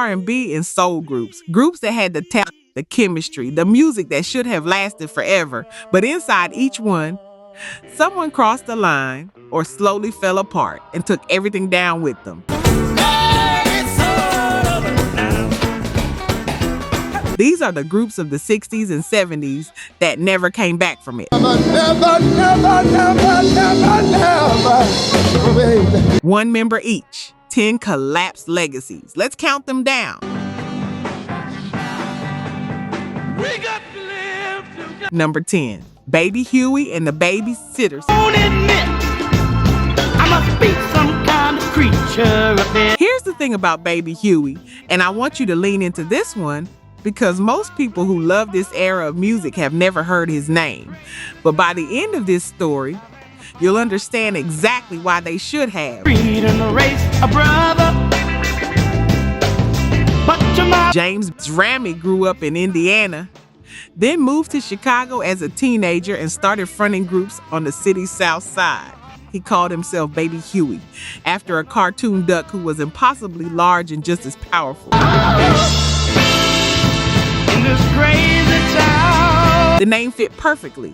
R&B and soul groups. Groups that had the talent, the chemistry, the music that should have lasted forever. But inside each one, someone crossed the line or slowly fell apart and took everything down with them. These are the groups of the 60s and 70s that never came back from it. Never. One member each, 10 collapsed legacies. Let's count them down. We got to live together. Number 10, Baby Huey and the Babysitters. Don't admit I must be some kind of creature up there. Here's the thing about Baby Huey, and I want you to lean into this one, because most people who love this era of music have never heard his name. But by the end of this story, you'll understand exactly why they should have. James Ramey grew up in Indiana, then moved to Chicago as a teenager and started fronting groups on the city's south side. He called himself Baby Huey, after a cartoon duck who was impossibly large and just as powerful. The name fit perfectly.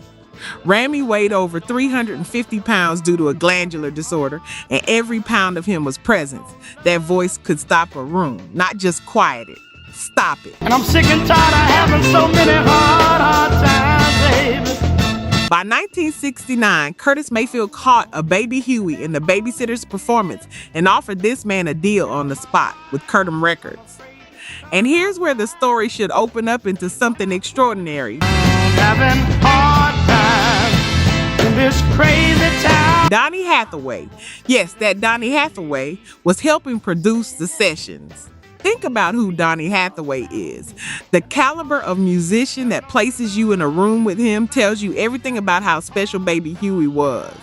Ramey weighed over 350 pounds due to a glandular disorder, and every pound of him was presence. That voice could stop a room, not just quiet it. Stop it. And I'm sick and tired of having so many hard times, baby. By 1969, Curtis Mayfield caught a Baby Huey in the Babysitters performance and offered this man a deal on the spot with Curtis Records. And here's where the story should open up into something extraordinary. Having hard times in this crazy town. Donny Hathaway. Yes, that Donny Hathaway was helping produce the sessions. Think about who Donny Hathaway is. The caliber of musician that places you in a room with him tells you everything about how special Baby Huey was.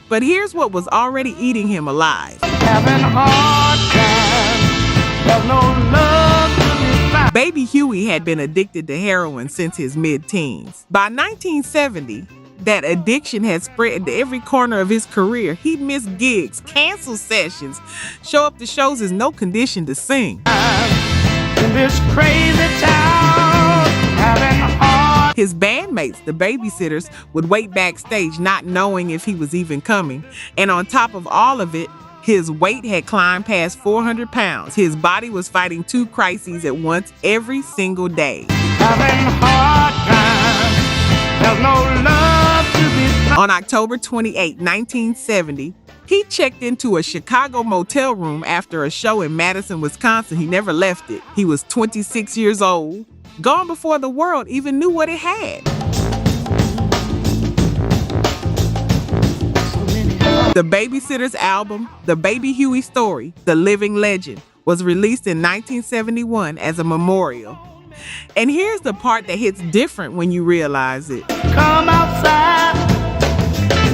But here's what was already eating him alive. Having hard times, there's no love to be found. Baby Huey had been addicted to heroin since his mid-teens. By 1970, that addiction had spread to every corner of his career. He'd miss gigs, cancel sessions, show up to shows in no condition to sing. In this crazy town, his bandmates, the Babysitters, would wait backstage not knowing if he was even coming. And on top of all of it, his weight had climbed past 400 pounds. His body was fighting 2 crises at once every single day. Having hard times, there's no love to be found. On October 28, 1970, he checked into a Chicago motel room after a show in Madison, Wisconsin. He never left it. He was 26 years old, gone before the world even knew what it had. The Babysitters album, The Baby Huey Story, The Living Legend, was released in 1971 as a memorial. And here's the part that hits different when you realize it. Come outside,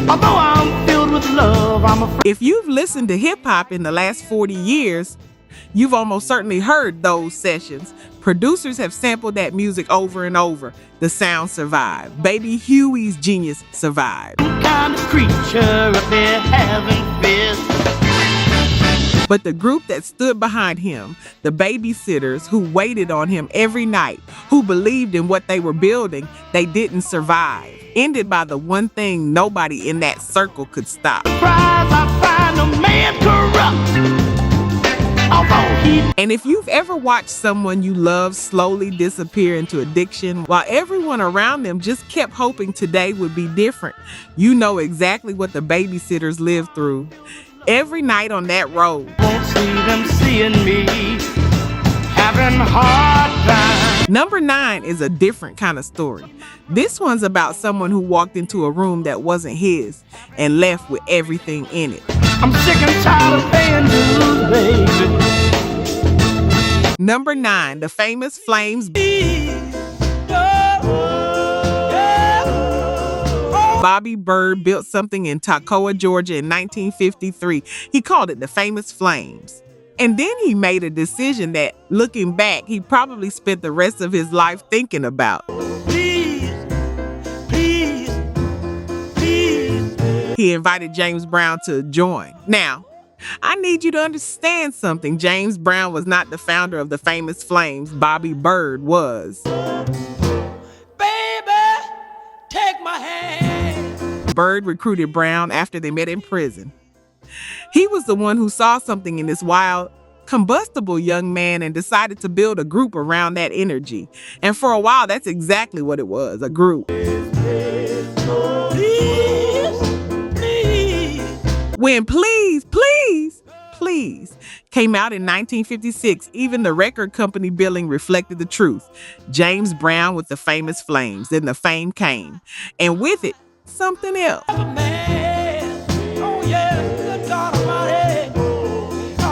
although I'm filled with love, I'm afraid. If you've listened to hip-hop in the last 40 years, you've almost certainly heard those sessions. Producers have sampled that music over and over. The sound survived. Baby Huey's genius survived. Kind of creature up there having fist. But the group that stood behind him, the Babysitters, who waited on him every night, who believed in what they were building, they didn't survive. Ended by the one thing nobody in that circle could stop. Surprise, I find a man corrupt. And if you've ever watched someone you love slowly disappear into addiction while everyone around them just kept hoping today would be different, you know exactly what the Babysitters lived through. Every night on that road. Won't see them seeing me having hard times. Number 9 is a different kind of story. This one's about someone who walked into a room that wasn't his and left with everything in it. I'm sick and tired of paying dues, baby. Number 9, the famous Flames. Bobby Bird built something in Toccoa, Georgia in 1953. He called it the Famous Flames. And then he made a decision that, looking back, he probably spent the rest of his life thinking about. Please, please, please. He invited James Brown to join. Now, I need you to understand something. James Brown was not the founder of the famous Flames. Bobby Byrd was. Baby, take my hand. Byrd recruited Brown after they met in prison. He was the one who saw something in this wild, combustible young man and decided to build a group around that energy. And for a while, that's exactly what it was, a group. When Please, Please, Please came out in 1956, even the record company billing reflected the truth. James Brown with the famous Flames. Then the fame came. And with it, something else.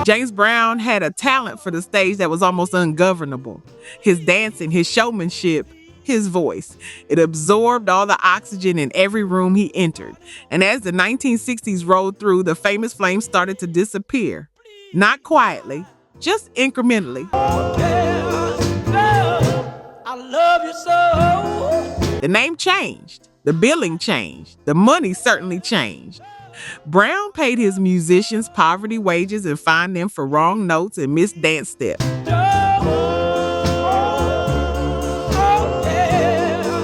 James Brown had a talent for the stage that was almost ungovernable. His dancing, his showmanship, his voice. It absorbed all the oxygen in every room he entered. And as the 1960s rolled through, the famous Flames started to disappear. Not quietly, just incrementally. I love you so. The name changed. The billing changed. The money certainly changed. Brown paid his musicians poverty wages and fined them for wrong notes and missed dance steps.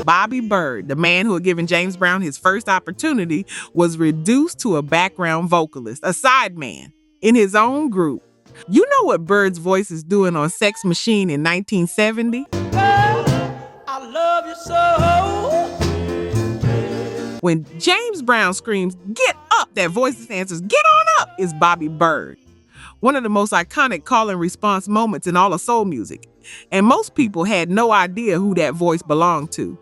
Bobby Byrd, the man who had given James Brown his first opportunity, was reduced to a background vocalist, a sideman, in his own group. You know what Byrd's voice is doing on Sex Machine in 1970? I love you so. When James Brown screams, "Get up," that voice answers, "Get on up," is Bobby Byrd. One of the most iconic call and response moments in all of soul music. And most people had no idea who that voice belonged to.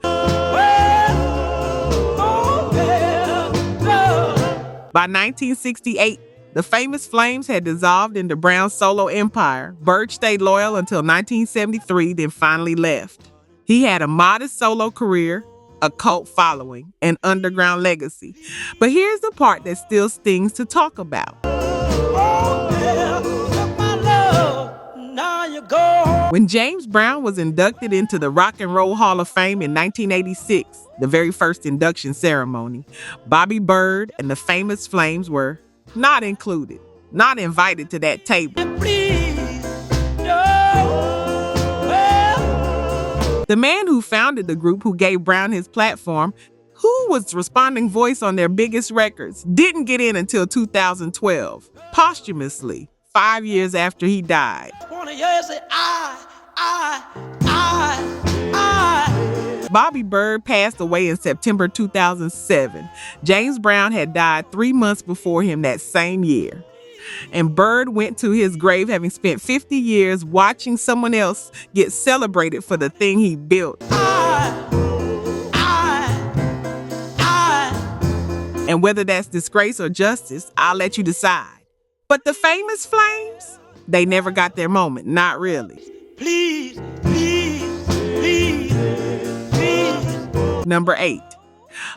By 1968, the famous Flames had dissolved into Brown's solo empire. Byrd stayed loyal until 1973, then finally left. He had a modest solo career, a cult following, an underground legacy. But here's the part that still stings to talk about. When James Brown was inducted into the Rock and Roll Hall of Fame in 1986, the very first induction ceremony, Bobby Byrd and the famous Flames were not included, not invited to that table. The man who founded the group, who gave Brown his platform, who was responding voice on their biggest records, didn't get in until 2012, posthumously, 5 years after he died. Bobby Byrd passed away in September 2007. James Brown had died 3 months before him that same year. And Byrd went to his grave having spent 50 years watching someone else get celebrated for the thing he built. And whether that's disgrace or justice, I'll let you decide. But the famous Flames, they never got their moment, not really. Please, please, please, please. Number 8.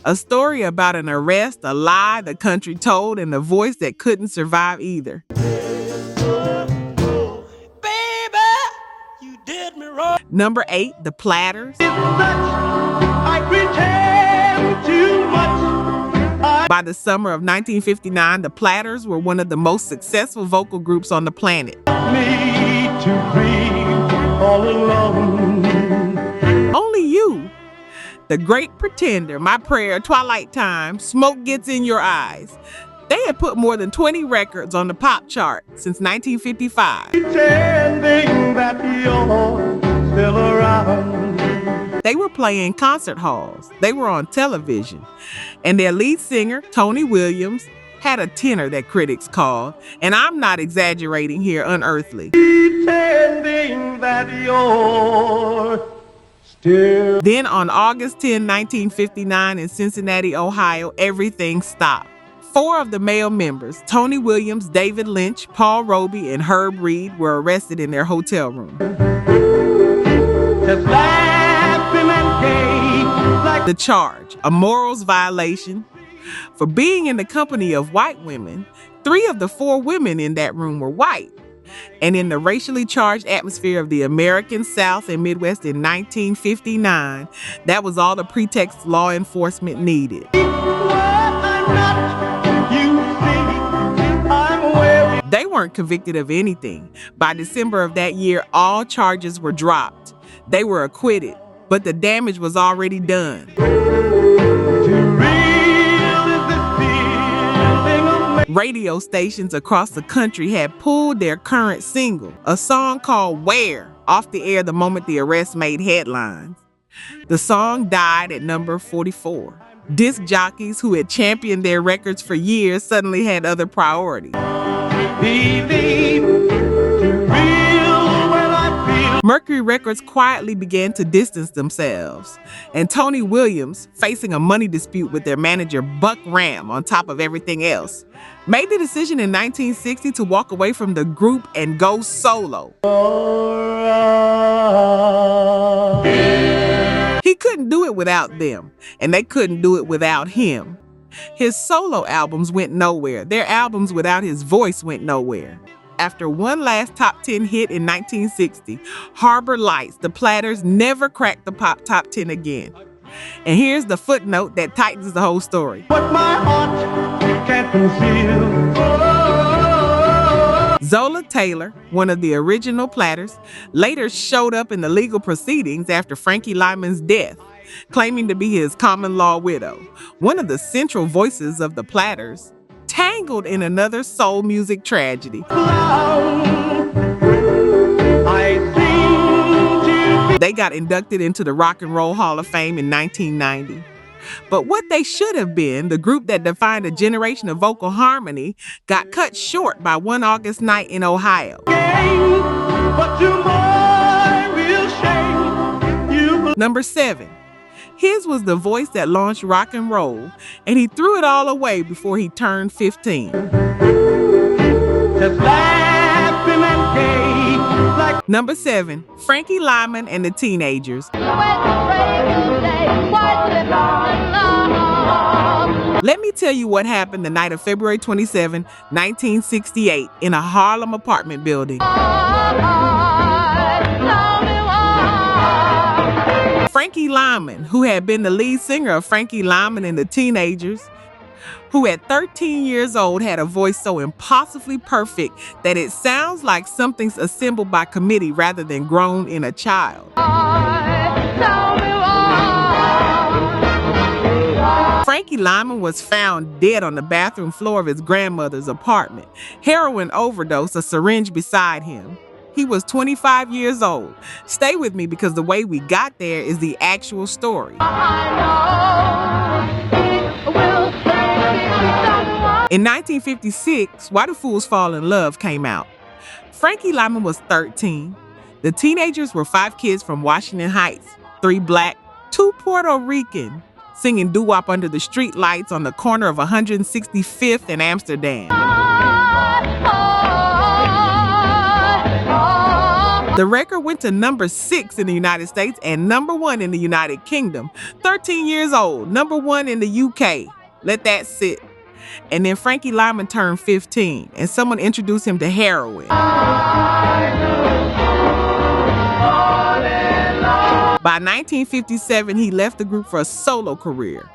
A story about an arrest, a lie the country told, and a voice that couldn't survive either. Baby, you did me wrong. Number 8, the Platters. I pretend too much. By the summer of 1959, the Platters were one of the most successful vocal groups on the planet. Me to breathe all alone. Only You, The Great Pretender, My Prayer, Twilight Time, Smoke Gets in Your Eyes. They had put more than 20 records on the pop chart since 1955. Pretending that you're still around. They were playing concert halls. They were on television. And their lead singer, Tony Williams, had a tenor that critics called, and I'm not exaggerating here, unearthly. Pretending that you're still. Then on August 10, 1959 in Cincinnati, Ohio, everything stopped. 4 of the male members, Tony Williams, David Lynch, Paul Roby, and Herb Reed, were arrested in their hotel room. Just laughing and gay, like The charge, a morals violation. For being in the company of white women, 3 of the 4 women in that room were white. And in the racially charged atmosphere of the American South and Midwest in 1959, that was all the pretext law enforcement needed. They weren't convicted of anything. By December of that year, all charges were dropped. They were acquitted, but the damage was already done. Radio stations across the country had pulled their current single, a song called Where, off the air the moment the arrest made headlines. The song died at number 44. Disc jockeys who had championed their records for years suddenly had other priorities. Mercury Records quietly began to distance themselves, and Tony Williams, facing a money dispute with their manager Buck Ram on top of everything else, made the decision in 1960 to walk away from the group and go solo. He couldn't do it without them, and they couldn't do it without him. His solo albums went nowhere. Their albums without his voice went nowhere. After one last top 10 hit in 1960, Harbor Lights, the Platters never cracked the pop top 10 again. And here's the footnote that tightens the whole story. What my heart can't conceal. Zola Taylor, one of the original Platters, later showed up in the legal proceedings after Frankie Lymon's death, claiming to be his common-law widow. One of the central voices of the Platters, tangled in another soul music tragedy. They got inducted into the Rock and Roll Hall of Fame in 1990. But what they should have been, the group that defined a generation of vocal harmony, got cut short by one August night in Ohio. Number 7. His was the voice that launched rock and roll, and he threw it all away before he turned 15. Number 7, Frankie Lymon and the Teenagers. Let me tell you what happened the night of February 27, 1968, in a Harlem apartment building. Frankie Lymon, who had been the lead singer of Frankie Lymon and the Teenagers, who at 13 years old had a voice so impossibly perfect that it sounds like something's assembled by committee rather than grown in a child. Frankie Lymon was found dead on the bathroom floor of his grandmother's apartment. Heroin overdose, a syringe beside him. He was 25 years old. Stay with me because the way we got there is the actual story. In 1956, Why Do Fools Fall in Love came out. Frankie Lymon was 13. The Teenagers were 5 kids from Washington Heights, 3 black, 2 Puerto Rican, singing doo-wop under the street lights on the corner of 165th and Amsterdam. The record went to number 6 in the United States and number 1 in the United Kingdom. 13 years old, number 1 in the UK. Let that sit. And then Frankie Lymon turned 15, and someone introduced him to heroin. By 1957, he left the group for a solo career.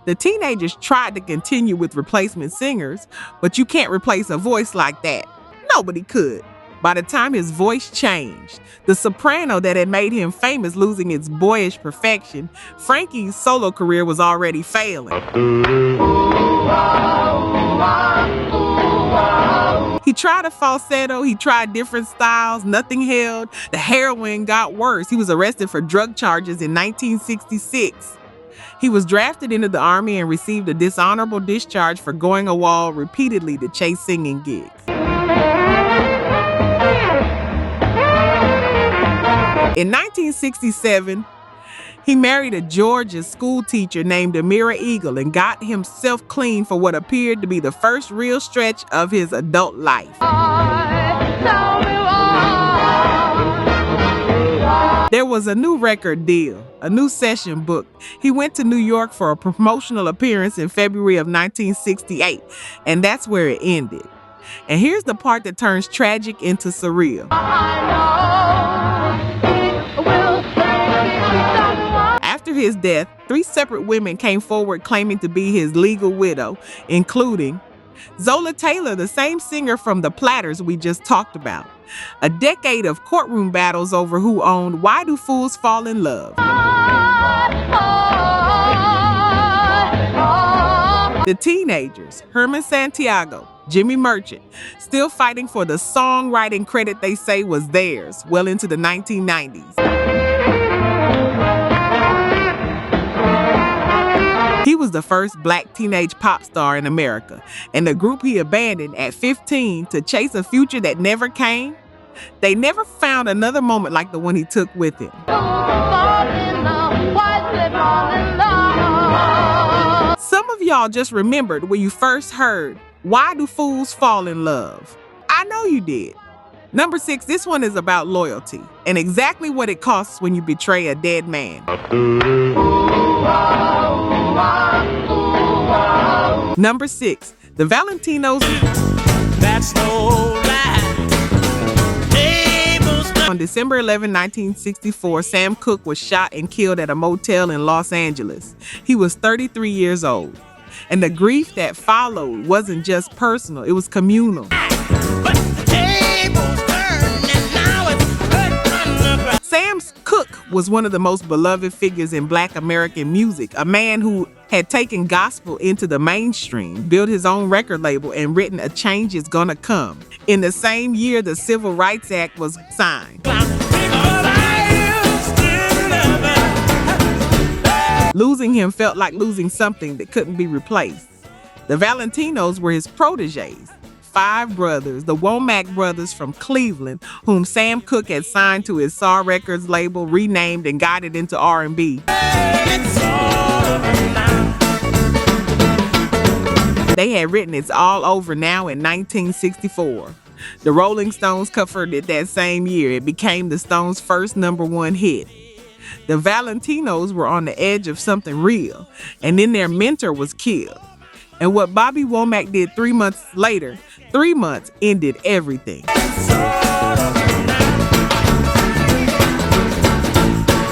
The Teenagers tried to continue with replacement singers, but you can't replace a voice like that. Nobody could. By the time his voice changed, the soprano that had made him famous losing its boyish perfection, Frankie's solo career was already failing. He tried a falsetto, he tried different styles, nothing held. The heroin got worse. He was arrested for drug charges in 1966. He was drafted into the Army and received a dishonorable discharge for going a wall repeatedly to chase singing gigs. In 1967, he married a Georgia school teacher named Amira Eagle and got himself clean for what appeared to be the first real stretch of his adult life. There was a new record deal, a new session book. He went to New York for a promotional appearance in February of 1968, and that's where it ended. And here's the part that turns tragic into surreal. After his death, 3 separate women came forward claiming to be his legal widow, including Zola Taylor, the same singer from the Platters we just talked about. A decade of courtroom battles over who owned Why Do Fools Fall in Love? The Teenagers, Herman Santiago, Jimmy Merchant, still fighting for the songwriting credit they say was theirs well into the 1990s. He was the first black teenage pop star in America, and the group he abandoned at 15 to chase a future that never came. They never found another moment like the one he took with him. Some of y'all just remembered when you first heard Why Do Fools Fall in Love? I know you did. Number 6, this one is about loyalty and exactly what it costs when you betray a dead man. Number 6, the Valentinos. That's no lie. On December 11, 1964, Sam Cooke was shot and killed at a motel in Los Angeles. He was 33 years old. And the grief that followed wasn't just personal, it was communal. Sam Cooke was one of the most beloved figures in Black American music, a man who had taken gospel into the mainstream, built his own record label, and written A Change Is Gonna Come. In the same year, the Civil Rights Act was signed. Losing him felt like losing something that couldn't be replaced. The Valentinos were his proteges. 5 brothers, the Womack brothers from Cleveland, whom Sam Cooke had signed to his Saw Records label, renamed and guided into R&B. They had written It's All Over Now in 1964. The Rolling Stones covered it that same year. It became the Stones' first #1 hit. The Valentinos were on the edge of something real, and then their mentor was killed. And what Bobby Womack did 3 months later, 3 months ended everything.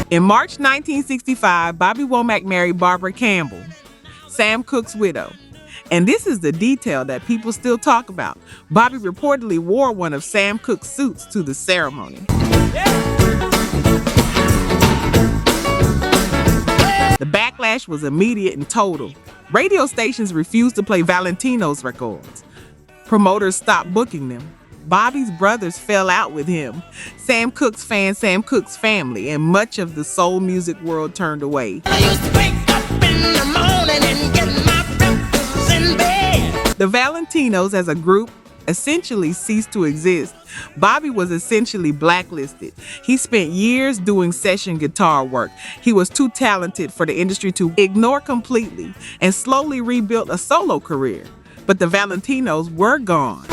In March 1965, Bobby Womack married Barbara Campbell, Sam Cooke's widow. And this is the detail that people still talk about. Bobby reportedly wore one of Sam Cooke's suits to the ceremony. The backlash was immediate and total. Radio stations refused to play Valentinos records. Promoters stopped booking them. Bobby's brothers fell out with him. Sam Cooke's fans, Sam Cooke's family, and much of the soul music world turned away. I used to wake up in the morning and get my breakfast in bed. The Valentinos as a group essentially ceased to exist. Bobby was essentially blacklisted. He spent years doing session guitar work. He was too talented for the industry to ignore completely and slowly rebuilt a solo career. But the Valentinos were gone.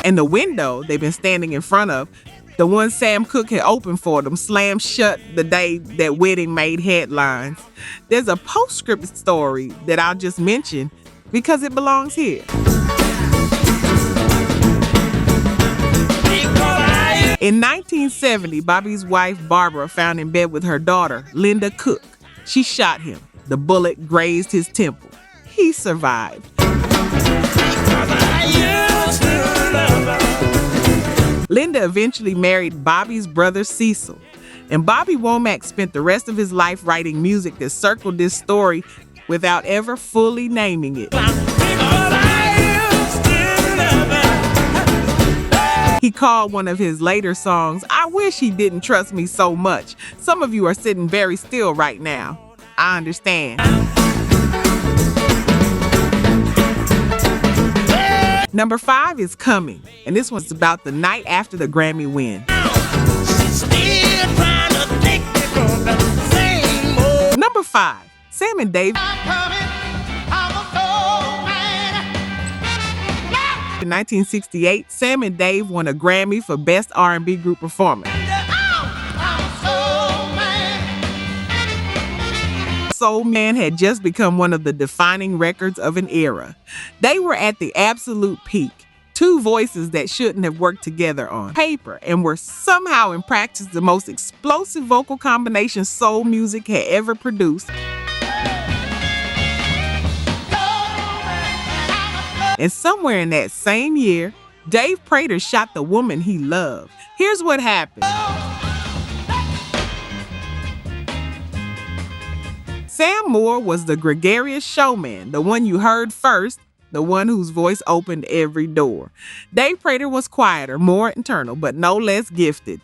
And the window they've been standing in front of, the one Sam Cooke had opened for them, slammed shut the day that wedding made headlines. There's a postscript story that I'll just mention because it belongs here. In 1970, Bobby's wife, Barbara, found in bed with her daughter, Linda Cooke. She shot him. The bullet grazed his temple. He survived. Linda eventually married Bobby's brother Cecil, and Bobby Womack spent the rest of his life writing music that circled this story without ever fully naming it. He called one of his later songs, "I Wish He Didn't Trust Me So Much." Some of you are sitting very still right now. I understand. Number 5 is Coming, and this one's about the night after the Grammy win. Number 5, Sam and Dave. In 1968, Sam and Dave won a Grammy for Best R&B Group Performance. Soul Man had just become one of the defining records of an era. They were at the absolute peak. 2 voices that shouldn't have worked together on paper and were somehow in practice the most explosive vocal combination soul music had ever produced. And somewhere in that same year, Dave Prater shot the woman he loved. Here's what happened. Sam Moore was the gregarious showman, the one you heard first, the one whose voice opened every door. Dave Prater was quieter, more internal, but no less gifted.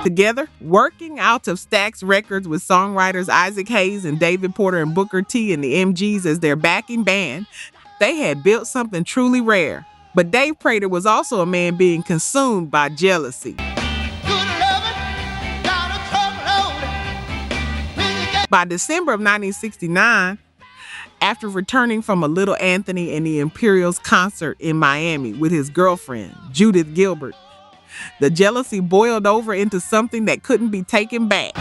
Together, working out of Stax Records with songwriters Isaac Hayes and David Porter and Booker T and the MGs as their backing band, they had built something truly rare. But Dave Prater was also a man being consumed by jealousy. By December of 1969, after returning from a Little Anthony and the Imperials concert in Miami with his girlfriend, Judith Gilbert, the jealousy boiled over into something that couldn't be taken back.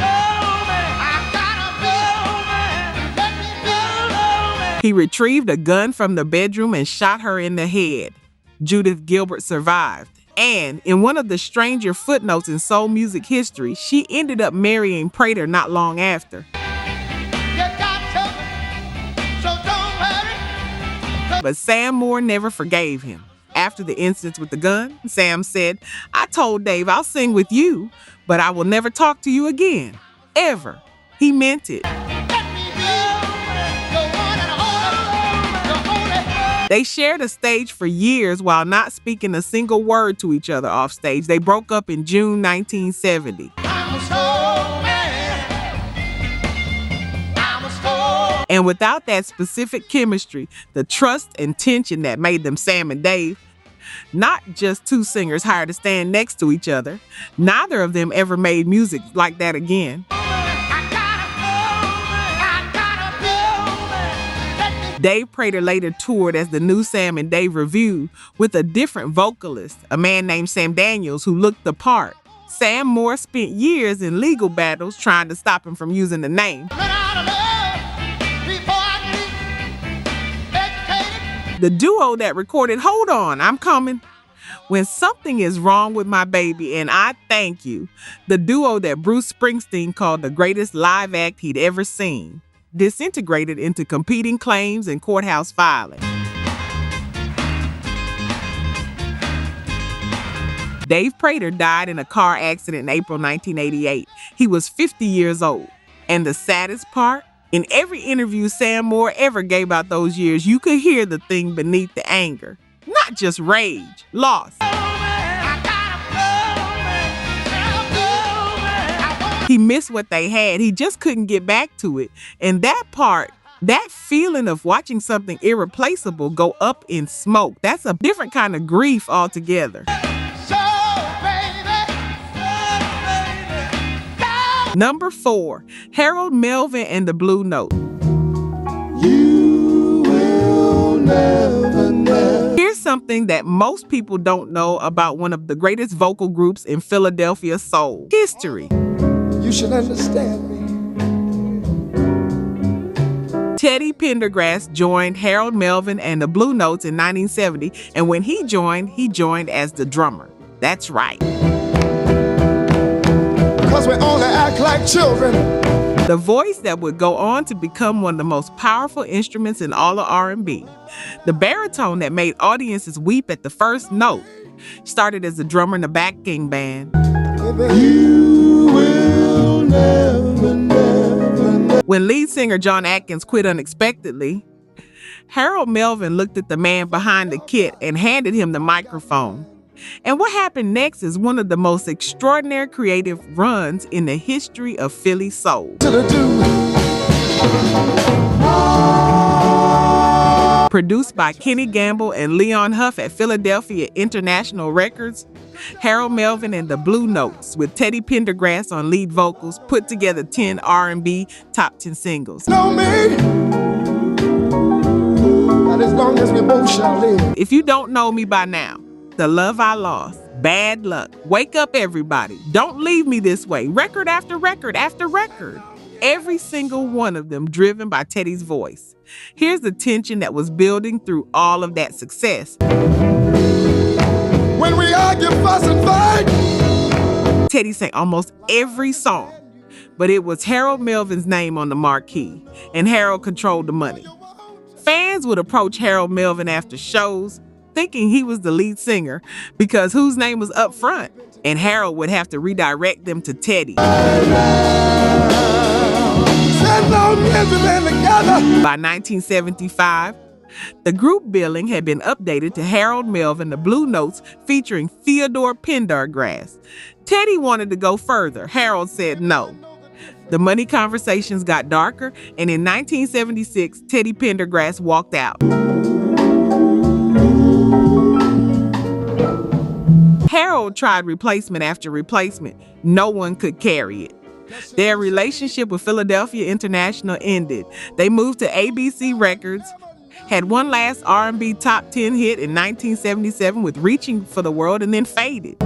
He retrieved a gun from the bedroom and shot her in the head. Judith Gilbert survived. And in one of the stranger footnotes in soul music history, she ended up marrying Prater not long after. But Sam Moore never forgave him. After the incident with the gun, Sam said, "I told Dave I'll sing with you, but I will never talk to you again. Ever." He meant it. They shared a stage for years while not speaking a single word to each other off stage. They broke up in June 1970. And without that specific chemistry, the trust and tension that made them Sam and Dave, not just two singers hired to stand next to each other, neither of them ever made music like that again. Dave Prater later toured as the new Sam and Dave Revue with a different vocalist, a man named Sam Daniels, who looked the part. Sam Moore spent years in legal battles trying to stop him from using the name. The duo that recorded "Hold On, I'm Coming," "When Something Is Wrong with My Baby," and "I Thank You," the duo that Bruce Springsteen called the greatest live act he'd ever seen, disintegrated into competing claims and courthouse filing. Dave Prater died in a car accident in April 1988. He was 50 years old. And the saddest part? In every interview Sam Moore ever gave about those years, you could hear the thing beneath the anger. Not just rage, loss. He missed what they had. He just couldn't get back to it. And that part, that feeling of watching something irreplaceable go up in smoke, that's a different kind of grief altogether. Number 4, Harold Melvin and the Blue Note. You will never know. Here's something that most people don't know about one of the greatest vocal groups in Philadelphia soul history. You should understand me. Teddy Pendergrass joined Harold Melvin and the Blue Notes in 1970, and when he joined as the drummer. That's right. Because we only act like children. The voice that would go on to become one of the most powerful instruments in all of R&B. The baritone that made audiences weep at the first note. Started as a drummer in a backing band. You will never, never, never. When lead singer John Atkins quit unexpectedly, Harold Melvin looked at the man behind the kit and handed him the microphone. And what happened next is one of the most extraordinary creative runs in the history of Philly soul. Produced by Kenny Gamble and Leon Huff at Philadelphia International Records, Harold Melvin and the Blue Notes, with Teddy Pendergrass on lead vocals, put together 10 R&B top 10 singles. Know me. Not as long as we both shall live. If you don't know me by now, The Love I Lost, Bad Luck, Wake Up Everybody, Don't Leave Me This Way, record after record after record. Every single one of them driven by Teddy's voice. Here's the tension that was building through all of that success. When we argue, fuss, and fight, Teddy sang almost every song. but it was Harold Melvin's name on the marquee, and Harold controlled the money. Fans would approach Harold Melvin after shows, thinking he was the lead singer because whose name was up front, and Harold would have to redirect them to Teddy. By 1975, the group billing had been updated to Harold Melvin, the Blue Notes, featuring Theodore Pendergrass. Teddy wanted to go further. Harold said no. The money conversations got darker, and in 1976, Teddy Pendergrass walked out. Harold tried replacement after replacement. No one could carry it. Their relationship with Philadelphia International ended. They moved to ABC Records, had one last R&B top 10 hit in 1977 with Reaching for the World, and then faded.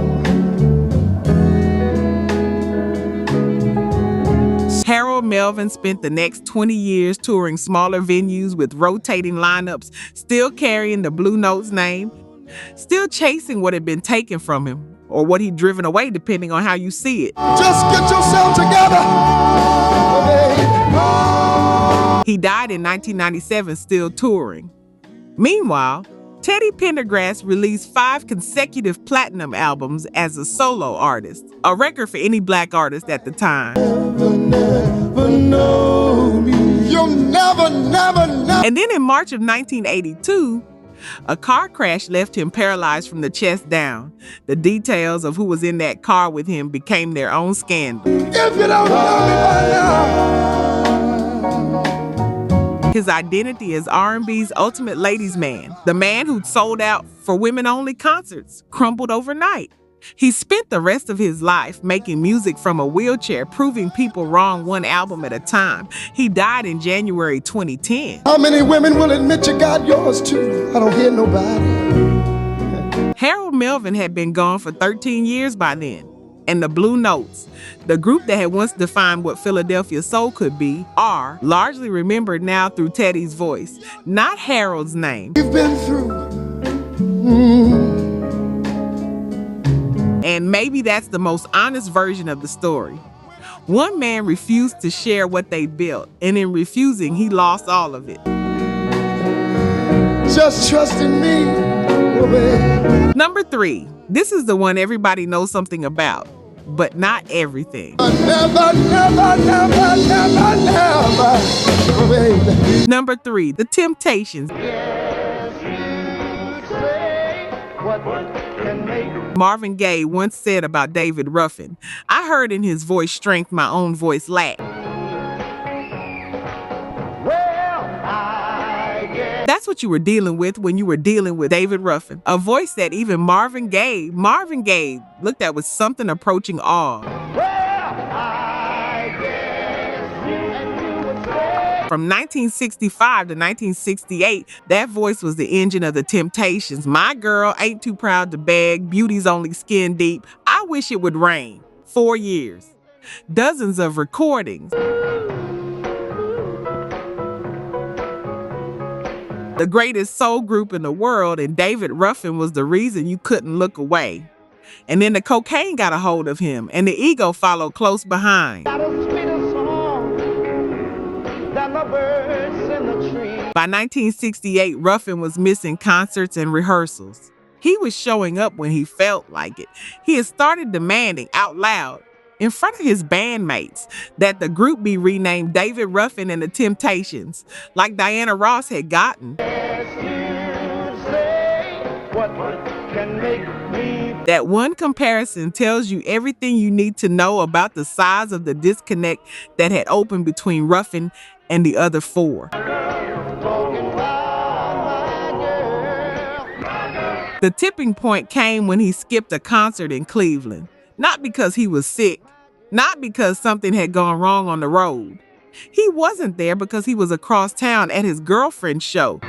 Harold Melvin spent the next 20 years touring smaller venues with rotating lineups, still carrying the Blue Notes name, still chasing what had been taken from him, or what he'd driven away, depending on how you see it. Just get yourself together. He died in 1997, still touring. Meanwhile, Teddy Pendergrass released 5 consecutive platinum albums as a solo artist, a record for any black artist at the time. You'll never, never, never. And then in March of 1982, a car crash left him paralyzed from the chest down. The details of who was in that car with him became their own scandal. If you don't know me by now. His identity as R&B's ultimate ladies' man, the man who'd sold out for women-only concerts, crumbled overnight. He spent the rest of his life making music from a wheelchair, proving people wrong one album at a time. He died in January 2010. How many women will admit you got yours too? I don't hear nobody. Harold Melvin had been gone for 13 years by then, and the Blue Notes, the group that had once defined what Philadelphia soul could be, are largely remembered now through Teddy's voice, not Harold's name. We've been through. And maybe that's the most honest version of the story. One man refused to share what they built, and in refusing, he lost all of it. Just trust in me. Oh, baby. Number 3. This is the one everybody knows something about, but not everything. Never, never, never, never, never. Oh, baby. Number 3. The Temptations. Marvin Gaye once said about David Ruffin, "I heard in his voice strength my own voice lacked." That's what you were dealing with when you were dealing with David Ruffin, a voice that even Marvin Gaye looked at with something approaching awe. From 1965 to 1968, that voice was the engine of the Temptations. My girl ain't too proud to beg, beauty's only skin deep. I wish it would rain. 4 years. Dozens of recordings. The greatest soul group in the world, and David Ruffin was the reason you couldn't look away. And then the cocaine got a hold of him, and the ego followed close behind. By 1968, Ruffin was missing concerts and rehearsals. He was showing up when he felt like it. He had started demanding out loud, in front of his bandmates, that the group be renamed David Ruffin and the Temptations, like Diana Ross had gotten. That one comparison tells you everything you need to know about the size of the disconnect that had opened between Ruffin and the other 4. The tipping point came when he skipped a concert in Cleveland. Not because he was sick, not because something had gone wrong on the road. He wasn't there because he was across town at his girlfriend's show.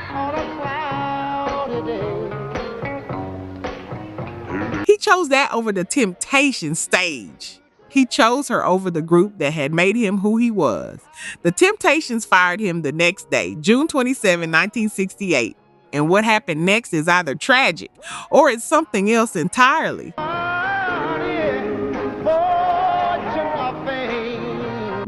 He chose that over the Temptation stage. He chose her over the group that had made him who he was. The Temptations fired him the next day, June 27, 1968. And what happened next is either tragic or it's something else entirely.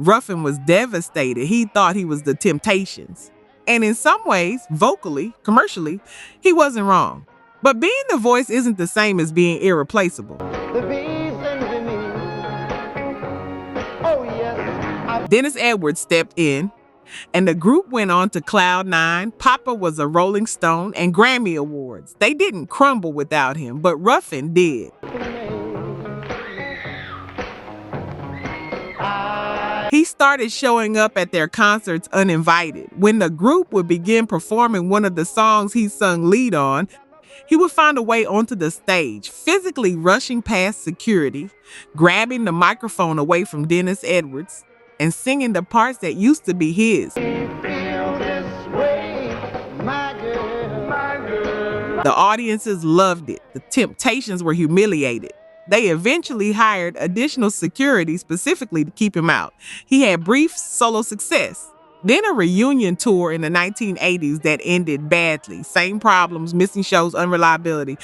Ruffin was devastated. He thought he was the Temptations. And in some ways, vocally, commercially, he wasn't wrong. But being the voice isn't the same as being irreplaceable. Dennis Edwards stepped in, and the group went on to Cloud 9. Papa was a Rolling Stone and Grammy Awards. They didn't crumble without him, but Ruffin did. He started showing up at their concerts uninvited. When the group would begin performing one of the songs he sung lead on, he would find a way onto the stage, physically rushing past security, grabbing the microphone away from Dennis Edwards, and singing the parts that used to be his. The audiences loved it. The Temptations were humiliated. They eventually hired additional security specifically to keep him out. He had brief solo success. Then a reunion tour in the 1980s that ended badly. Same problems, missing shows, unreliability.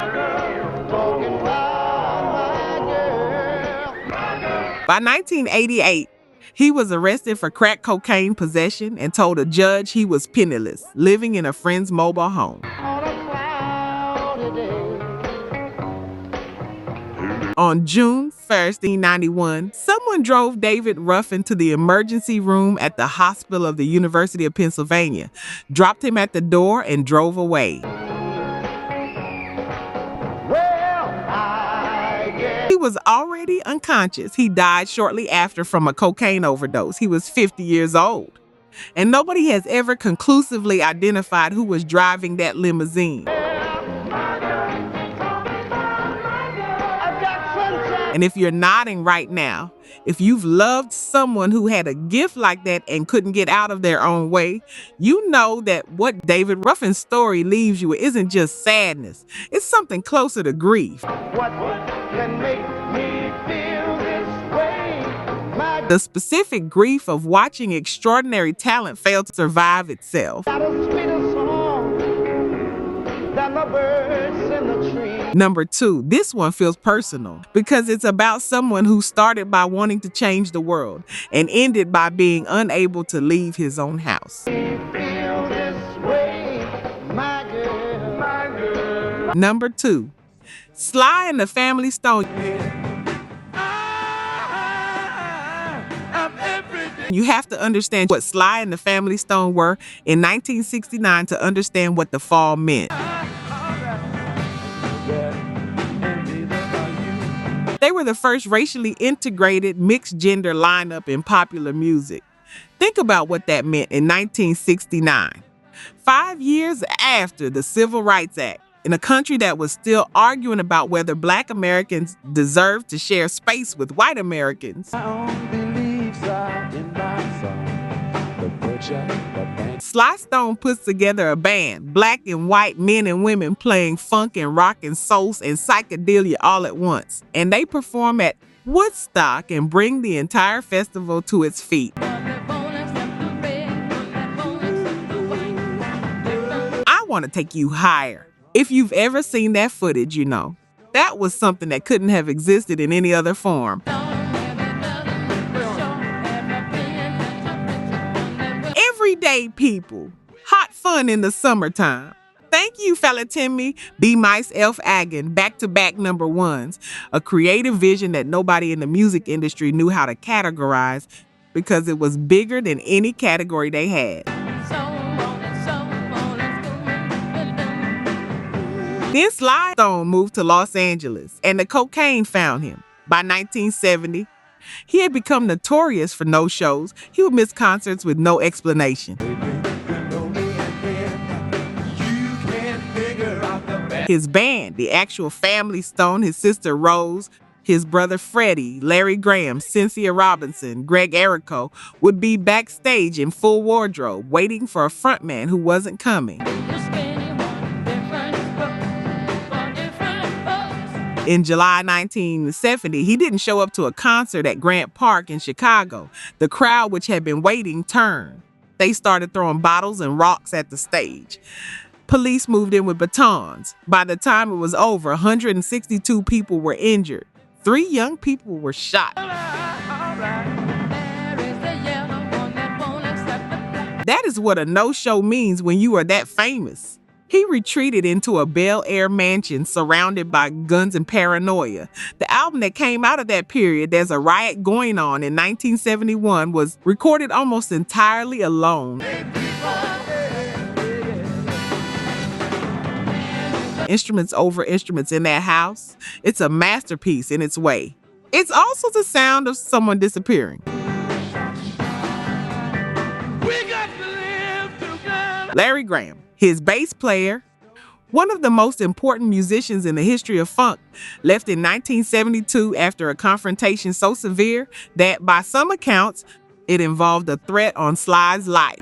By 1988, he was arrested for crack cocaine possession and told a judge he was penniless, living in a friend's mobile home. On June 1st, 1991, someone drove David Ruffin to the emergency room at the hospital of the University of Pennsylvania, dropped him at the door, and drove away. He was already unconscious. He died shortly after from a cocaine overdose. He was 50 years old. And nobody has ever conclusively identified who was driving that limousine. And if you're nodding right now, if you've loved someone who had a gift like that and couldn't get out of their own way, you know that what David Ruffin's story leaves you with isn't just sadness. It's something closer to grief. What can make me feel this way? The specific grief of watching extraordinary talent fail to survive itself. Number 2, this one feels personal because it's about someone who started by wanting to change the world and ended by being unable to leave his own house. Number 2, Sly and the Family Stone. You have to understand what Sly and the Family Stone were in 1969 to understand what the fall meant. They were the first racially integrated mixed-gender lineup in popular music. Think about what that meant in 1969. 5 years after the Civil Rights Act, in a country that was still arguing about whether Black Americans deserved to share space with white Americans. Sly Stone puts together a band, black and white men and women playing funk and rock and soul and psychedelia all at once. And they perform at Woodstock and bring the entire festival to its feet. I want to take you higher. If you've ever seen that footage, you know, that was something that couldn't have existed in any other form. Everyday people, hot fun in the summertime. Thank you, Valentinos, Be Mice, Elf Agon, back-to-back #1s, a creative vision that nobody in the music industry knew how to categorize because it was bigger than any category they had. Then Sly Stone moved to Los Angeles, and the cocaine found him. By 1970, he had become notorious for no shows. He would miss concerts with no explanation. His band, the actual Family Stone, his sister Rose, his brother Freddie, Larry Graham, Cynthia Robinson, Greg Errico, would be backstage in full wardrobe, waiting for a frontman who wasn't coming. In July 1970, he didn't show up to a concert at Grant Park in Chicago. The crowd, which had been waiting, turned. They started throwing bottles and rocks at the stage. Police moved in with batons. By the time it was over, 162 people were injured. 3 young people were shot. That is what a no-show means when you are that famous. He retreated into a Bel Air mansion surrounded by guns and paranoia. The album that came out of that period, There's a Riot Going On, in 1971, was recorded almost entirely alone. Instruments over instruments in that house. It's a masterpiece in its way. It's also the sound of someone disappearing. Larry Graham, his bass player, one of the most important musicians in the history of funk, left in 1972 after a confrontation so severe that, by some accounts, it involved a threat on Sly's life.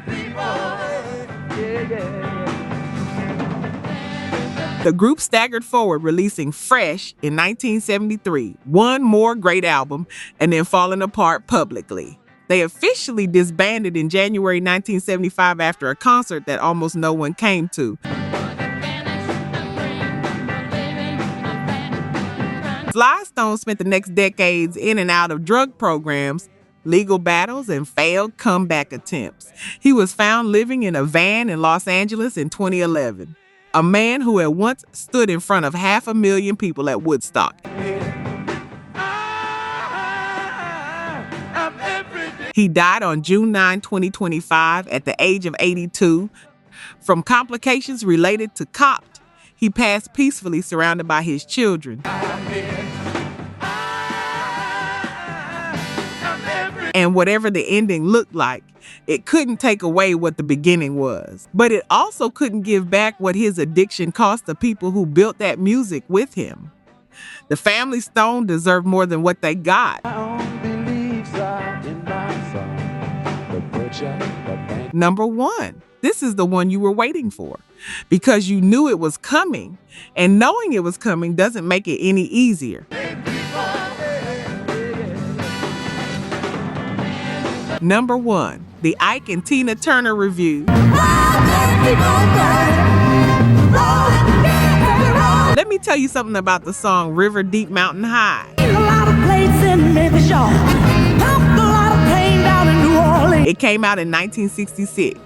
The group staggered forward, releasing Fresh in 1973, one more great album, and then falling apart publicly. They officially disbanded in January 1975 after a concert that almost no one came to. Sly Stone spent the next decades in and out of drug programs, legal battles, and failed comeback attempts. He was found living in a van in Los Angeles in 2011. A man who had once stood in front of 500,000 people at Woodstock. He died on June 9, 2025, at the age of 82. From complications related to COPT, he passed peacefully surrounded by his children. And whatever the ending looked like, it couldn't take away what the beginning was. But it also couldn't give back what his addiction cost the people who built that music with him. The family Stone deserved more than what they got. Number 1. This is the one you were waiting for, because you knew it was coming, and knowing it was coming doesn't make it any easier. Number 1. The Ike and Tina Turner Revue. Let me tell you something about the song River Deep Mountain High. It came out in 1966.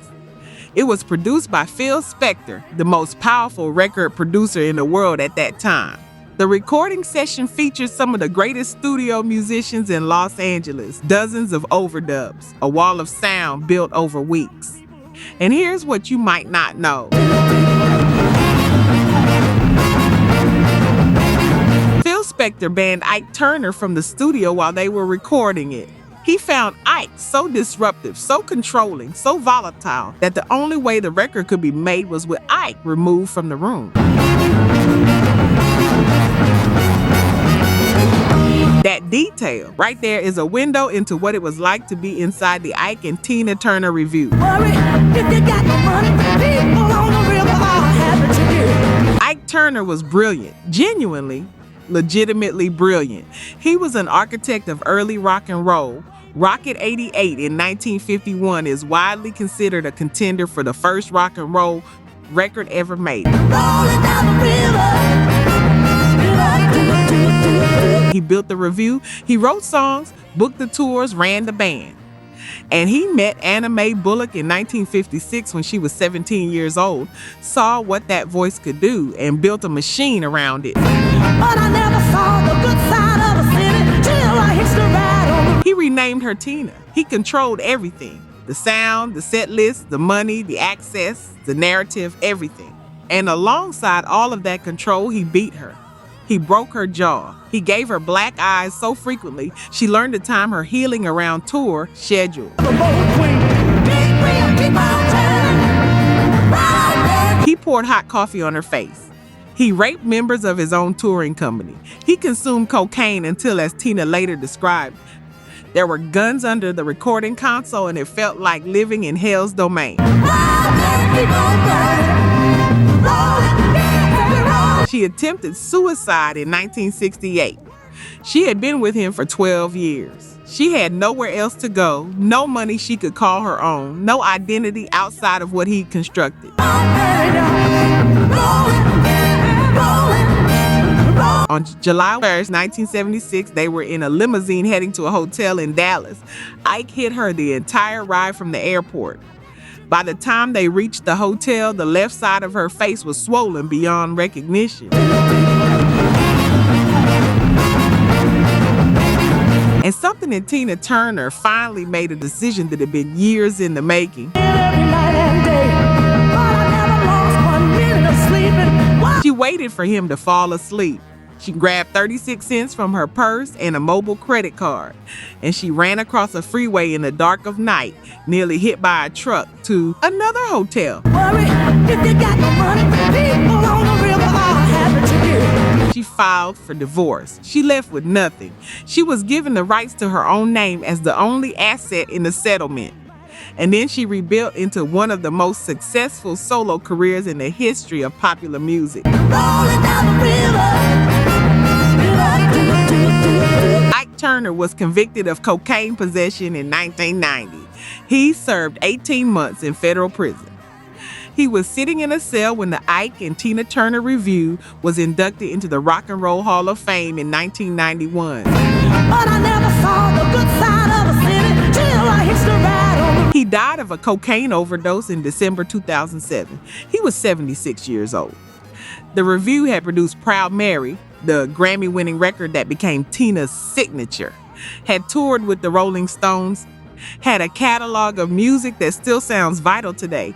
It was produced by Phil Spector, the most powerful record producer in the world at that time. The recording session features some of the greatest studio musicians in Los Angeles, dozens of overdubs, a wall of sound built over weeks. And here's what you might not know. Phil Spector banned Ike Turner from the studio while they were recording it. He found Ike so disruptive, so controlling, so volatile that the only way the record could be made was with Ike removed from the room. That detail right there is a window into what it was like to be inside the Ike and Tina Turner Revue. Ike Turner was brilliant, genuinely, legitimately brilliant. He was an architect of early rock and roll. Rocket 88 in 1951 is widely considered a contender for the first rock and roll record ever made. He built the Revue, he wrote songs, booked the tours, ran the band. And he met Anna Mae Bullock in 1956 when she was 17 years old, saw what that voice could do, and built a machine around it. But I never saw the good side of a city till I hitched a ride on. He renamed her Tina. He controlled everything. The sound, the set list, the money, the access, the narrative, everything. And alongside all of that control, he beat her. He broke her jaw. He gave her black eyes so frequently, she learned to time her healing around tour schedule. He poured hot coffee on her face. He raped members of his own touring company. He consumed cocaine until, as Tina later described, there were guns under the recording console and it felt like living in hell's domain. She attempted suicide in 1968. She had been with him for 12 years. She had nowhere else to go, no money she could call her own, no identity outside of what he constructed. On July 1st, 1976, they were in a limousine heading to a hotel in Dallas. Ike hit her the entire ride from the airport. By the time they reached the hotel, the left side of her face was swollen beyond recognition. And something in Tina Turner finally made a decision that had been years in the making. She waited for him to fall asleep. She grabbed 36 cents from her purse and a mobile credit card, and she ran across a freeway in the dark of night, nearly hit by a truck, to another hotel. She filed for divorce. She left with nothing. She was given the rights to her own name as the only asset in the settlement. And then she rebuilt into one of the most successful solo careers in the history of popular music. Ike Turner was convicted of cocaine possession in 1990. He served 18 months in federal prison. He was sitting in a cell when the Ike and Tina Turner Revue was inducted into the Rock and Roll Hall of Fame in 1991. But I never saw the good side of a city till I hitched a ride on. He died of a cocaine overdose in December 2007. He was 76 years old. The Revue had produced Proud Mary, the Grammy-winning record that became Tina's signature, had toured with the Rolling Stones, had a catalog of music that still sounds vital today.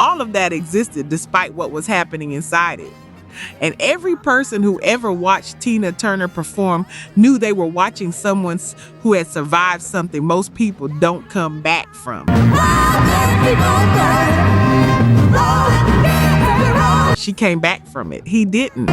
All of that existed despite what was happening inside it. And every person who ever watched Tina Turner perform knew they were watching someone who had survived something most people don't come back from. She came back from it. He didn't.